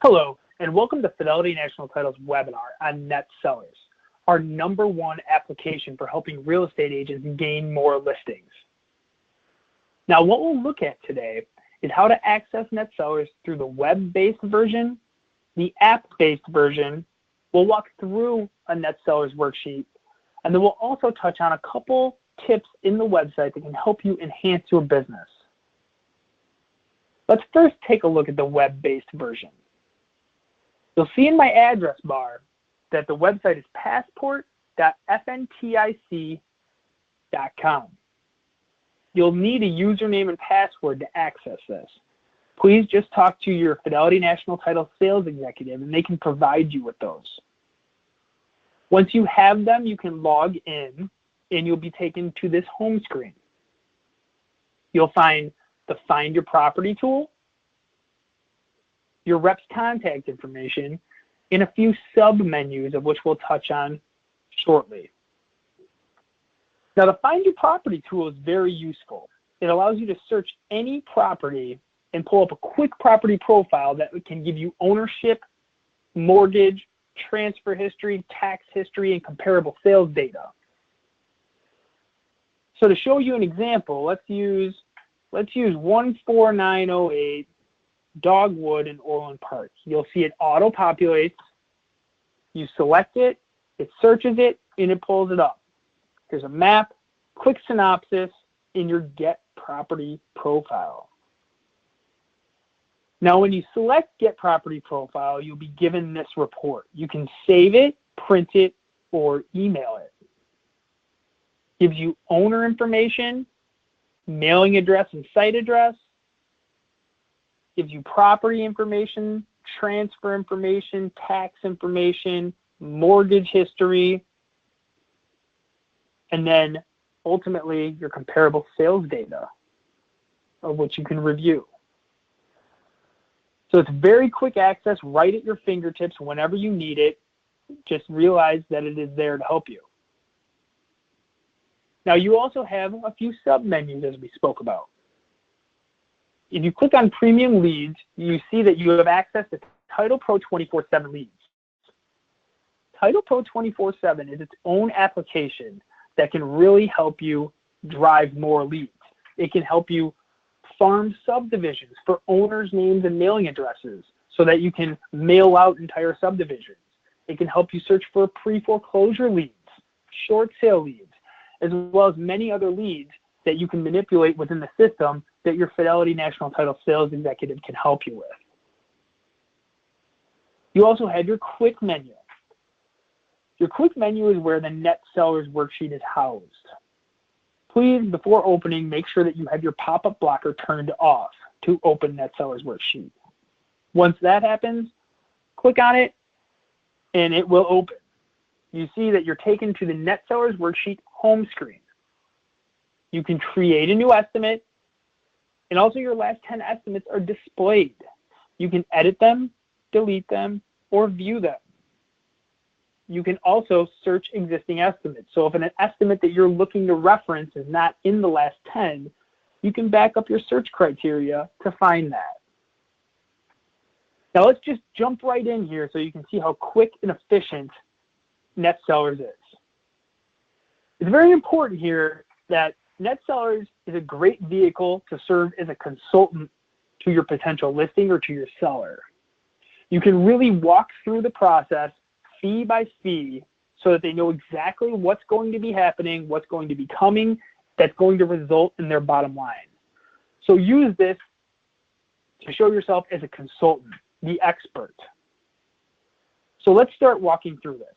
Hello, and welcome to Fidelity National Title's webinar on NetSellers, our #1 application for helping real estate agents gain more listings. Now, what we'll look at today is how to access NetSellers through the web-based version, the app-based version. We'll walk through a NetSellers worksheet, and then we'll also touch on a couple tips in the website that can help you enhance your business. Let's first take a look at the web-based version. You'll see in my address bar that the website is passport.fntic.com. You'll need a username and password to access this. Please just talk to your Fidelity National Title sales executive and they can provide you with those. Once you have them, you can log in and you'll be taken to this home screen. You'll find the Find Your Property tool, your rep's contact information, and a few sub-menus of which we'll touch on shortly. Now, the Find Your Property tool is very useful. It allows you to search any property and pull up a quick property profile that can give you ownership, mortgage, transfer history, tax history, and comparable sales data. So to show you an example, let's use 14908 Dogwood in Orland Park. You'll see it auto-populates. You select it, it searches it, and it pulls it up. Here's a map, quick synopsis, in your Get Property Profile. Now, when you select Get Property Profile, you'll be given this report. You can save it, print it, or email it. Gives you owner information, mailing address and site address, gives you property information, transfer information, tax information, mortgage history, and then ultimately your comparable sales data of which you can review. So it's very quick access right at your fingertips whenever you need it. Just realize that it is there to help you. Now you also have a few sub-menus as we spoke about. If you click on Premium Leads, you see that you have access to Title Pro 24/7 Leads. Title Pro 24/7 is its own application that can really help you drive more leads. It can help you farm subdivisions for owners' names and mailing addresses so that you can mail out entire subdivisions. It can help you search for pre-foreclosure leads, short sale leads, as well as many other leads that you can manipulate within the system that your Fidelity National Title sales executive can help you with. You also have your quick menu. Your quick menu is where the NetSellers worksheet is housed. Please, before opening, make sure that you have your pop-up blocker turned off to open NetSellers worksheet. Once that happens, click on it and it will open. You see that you're taken to the NetSellers worksheet home screen. You can create a new estimate, and also your last 10 estimates are displayed. You can edit them, delete them, or view them. You can also search existing estimates. So if an estimate that you're looking to reference is not in the last 10, you can back up your search criteria to find that. Now let's just jump right in here so you can see how quick and efficient NetSellers is. It's very important here that NetSellers is a great vehicle to serve as a consultant to your potential listing or to your seller. You can really walk through the process fee by fee so that they know exactly what's going to be happening, what's going to be coming, that's going to result in their bottom line. So use this to show yourself as a consultant, the expert. So let's start walking through this.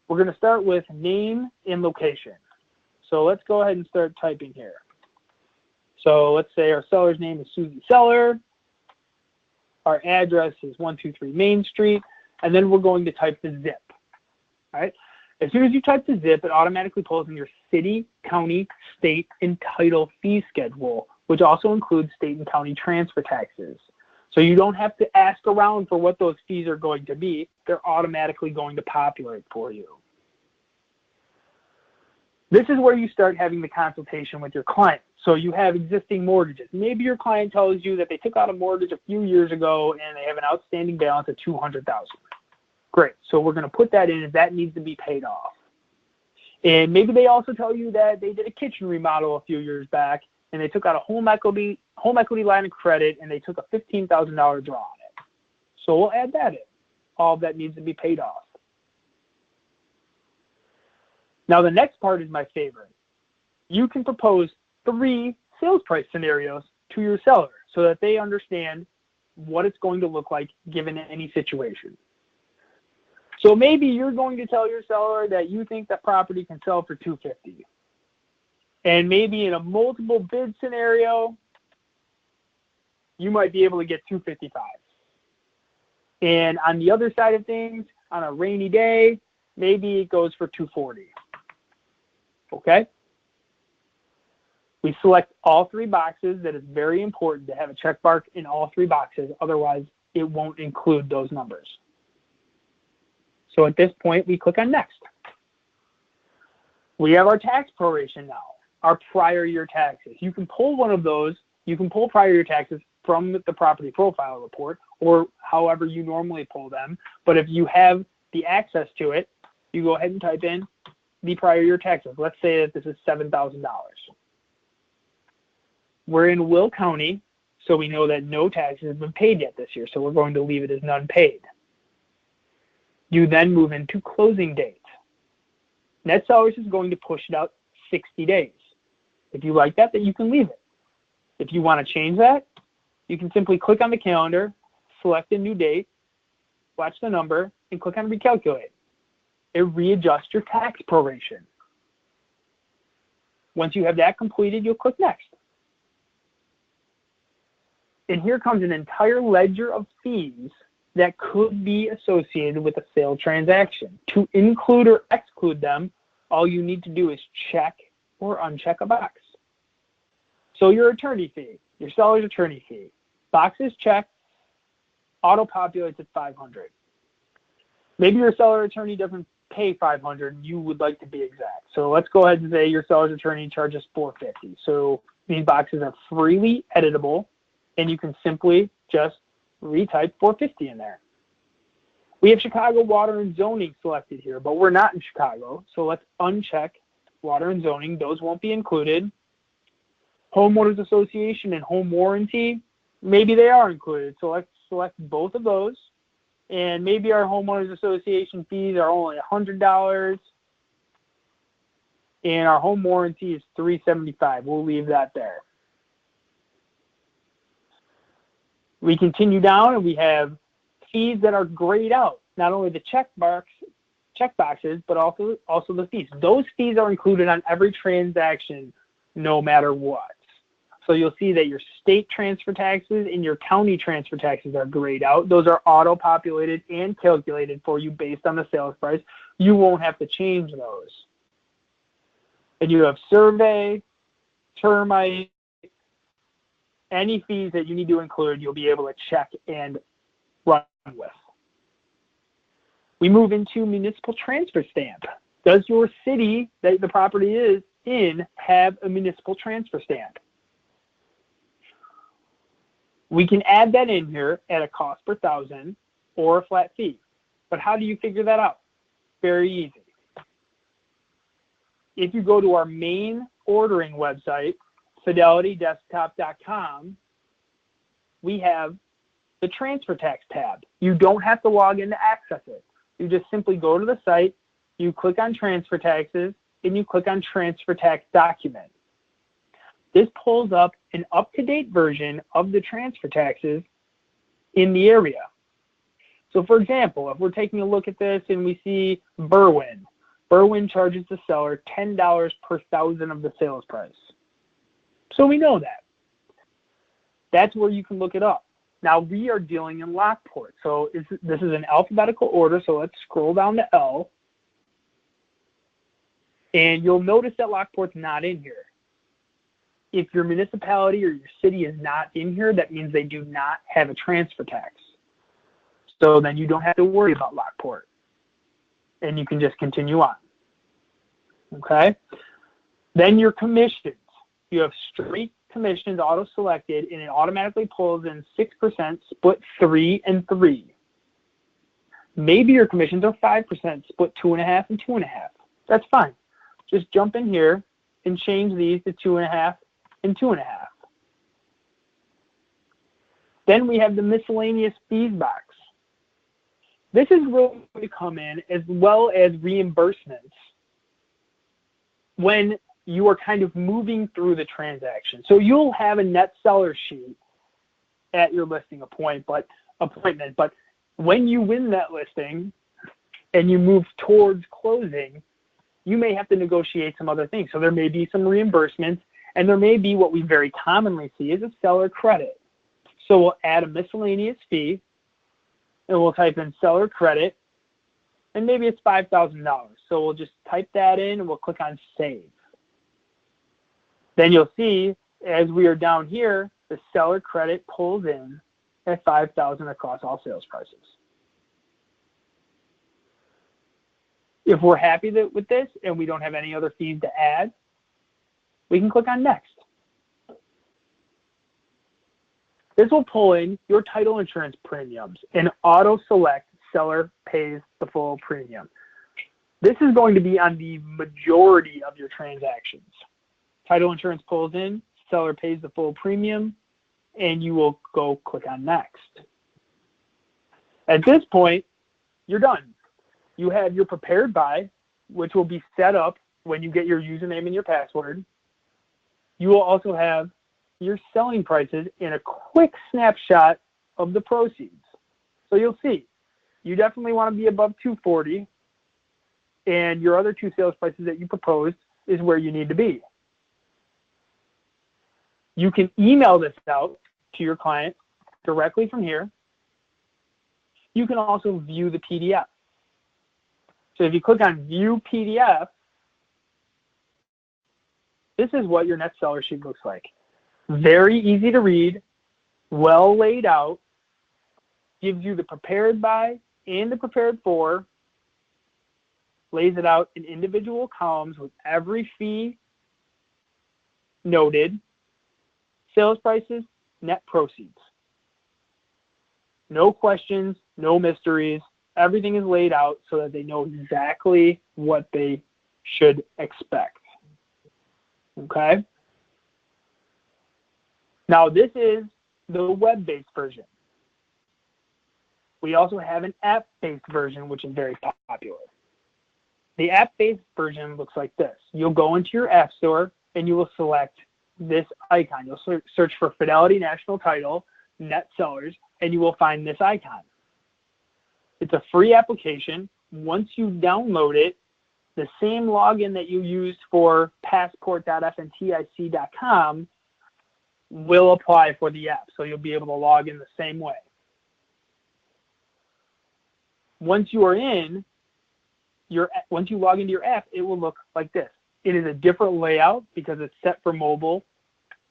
We're going to start with name and location. So let's go ahead and start typing here. So let's say our seller's name is Susie Seller. Our address is 123 Main Street. And then we're going to type the zip. All right. As soon as you type the zip, it automatically pulls in your city, county, state, and title fee schedule, which also includes state and county transfer taxes. So you don't have to ask around for what those fees are going to be. They're automatically going to populate for you. This is where you start having the consultation with your client. So you have existing mortgages. Maybe your client tells you that they took out a mortgage a few years ago and they have an outstanding balance of $200,000. Great. So we're going to put that in if that needs to be paid off. And maybe they also tell you that they did a kitchen remodel a few years back and they took out a home equity line of credit and they took a $15,000 draw on it. So we'll add that in. All of that needs to be paid off. Now the next part is my favorite. You can propose 3 sales price scenarios to your seller so that they understand what it's going to look like given any situation. So maybe you're going to tell your seller that you think that property can sell for $250. And maybe in a multiple bid scenario, you might be able to get $255. And on the other side of things, on a rainy day, maybe it goes for $240. Okay? We select all 3 boxes. That is very important to have a check mark in all 3 boxes. Otherwise, it won't include those numbers. So at this point, we click on Next. We have our tax proration now, our prior year taxes. You can pull one of those. You can pull prior year taxes from the property profile report or however you normally pull them. But if you have the access to it, you go ahead and type in the prior year taxes. Let's say that this is $7,000. We're in Will County, so we know that no taxes have been paid yet this year, so we're going to leave it as none paid. You then move into closing date. NetSellers is going to push it out 60 days. If you like that, then you can leave it. If you want to change that, you can simply click on the calendar, select a new date, watch the number, and click on Recalculate. It readjusts your tax proration. Once you have that completed, you'll click Next. And here comes an entire ledger of fees that could be associated with a sale transaction. To include or exclude them, all you need to do is check or uncheck a box. So your attorney fee, your seller's attorney fee, box is checked, auto-populates at $500. Maybe your seller attorney doesn't pay $500 and you would like to be exact. So let's go ahead and say your seller's attorney charges $450. So these boxes are freely editable and you can simply just retype $450 in there. We have Chicago Water and Zoning selected here, but we're not in Chicago. So let's uncheck Water and Zoning. Those won't be included. Homeowners Association and Home Warranty, maybe they are included. So let's select both of those. And maybe our Homeowners Association fees are only $100. And our home warranty is $375. We'll leave that there. We continue down and we have fees that are grayed out. Not only the check boxes, but also the fees. Those fees are included on every transaction, no matter what. So you'll see that your state transfer taxes and your county transfer taxes are grayed out. Those are auto-populated and calculated for you based on the sales price. You won't have to change those. And you have survey, termite, any fees that you need to include, you'll be able to check and run with. We move into municipal transfer stamp. Does your city that the property is in have a municipal transfer stamp? We can add that in here at a cost per thousand or a flat fee. But how do you figure that out? Very easy. If you go to our main ordering website, fidelitydesktop.com, we have the transfer tax tab. You don't have to log in to access it. You just simply go to the site, you click on transfer taxes, and you click on transfer tax document. This pulls up an up-to-date version of the transfer taxes in the area. So for example, if we're taking a look at this and we see Berwyn charges the seller $10 per thousand of the sales price. So we know that. That's where you can look it up. Now we are dealing in Lockport. So this is an alphabetical order, so let's scroll down to L. And you'll notice that Lockport's not in here. If your municipality or your city is not in here, that means they do not have a transfer tax. So then you don't have to worry about Lockport. And you can just continue on. Okay? Then your commissions. You have straight commissions auto-selected, and it automatically pulls in 6%, split 3 and 3. Maybe your commissions are 5%, split 2.5 and 2.5. That's fine. Just jump in here and change these to 2.5 and 2.5. Then we have the miscellaneous fees box. This is where going to come in, as well as reimbursements when you are kind of moving through the transaction. So you'll have a net seller sheet at your listing appointment, but when you win that listing and you move towards closing, you may have to negotiate some other things. So there may be some reimbursements, and there may be what we very commonly see is a seller credit. So we'll add a miscellaneous fee, and we'll type in seller credit, and maybe it's $5,000. So we'll just type that in, and we'll click on save. Then you'll see, as we are down here, the seller credit pulls in at $5,000 across all sales prices. If we're happy with this and we don't have any other fees to add, we can click on next. This will pull in your title insurance premiums and auto-select seller pays the full premium. This is going to be on the majority of your transactions. Title insurance pulls in, seller pays the full premium, and you will go click on next. At this point, you're done. You have your prepared buy, which will be set up when you get your username and your password. You will also have your selling prices and a quick snapshot of the proceeds. So you'll see, you definitely want to be above 240, and your other two sales prices that you proposed is where you need to be. You can email this out to your client directly from here. You can also view the PDF. So if you click on View PDF, this is what your net seller sheet looks like. Very easy to read, well laid out, gives you the prepared by and the prepared for, lays it out in individual columns with every fee noted, sales prices, net proceeds. No questions, no mysteries. Everything is laid out so that they know exactly what they should expect. Okay? Now, this is the web-based version. We also have an app-based version, which is very popular. The app-based version looks like this. You'll go into your app store, and you will select this icon. You'll search for Fidelity National Title, Net Sellers, and you will find this icon. It's a free application. Once you download it, the same login that you used for passport.fntic.com will apply for the app. So you'll be able to log in the same way. Once you are in, once you log into your app, it will look like this. It is a different layout because it's set for mobile,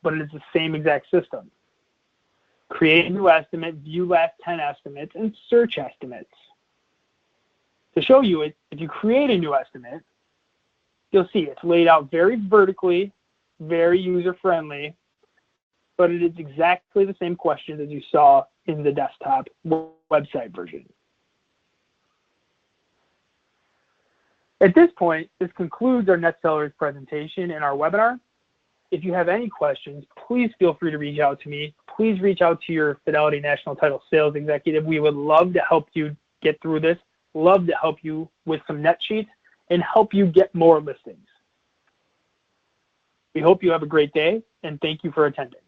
but it is the same exact system. Create a new estimate, view last 10 estimates, and search estimates. To show you it, if you create a new estimate, you'll see it's laid out very vertically, very user-friendly, but it is exactly the same questions as you saw in the desktop website version. At this point, this concludes our Net Sellers presentation and our webinar. If you have any questions, please feel free to reach out to me. Please reach out to your Fidelity National Title sales executive. We would love to help you get through this, love to help you with some net sheets, and help you get more listings. We hope you have a great day, and thank you for attending.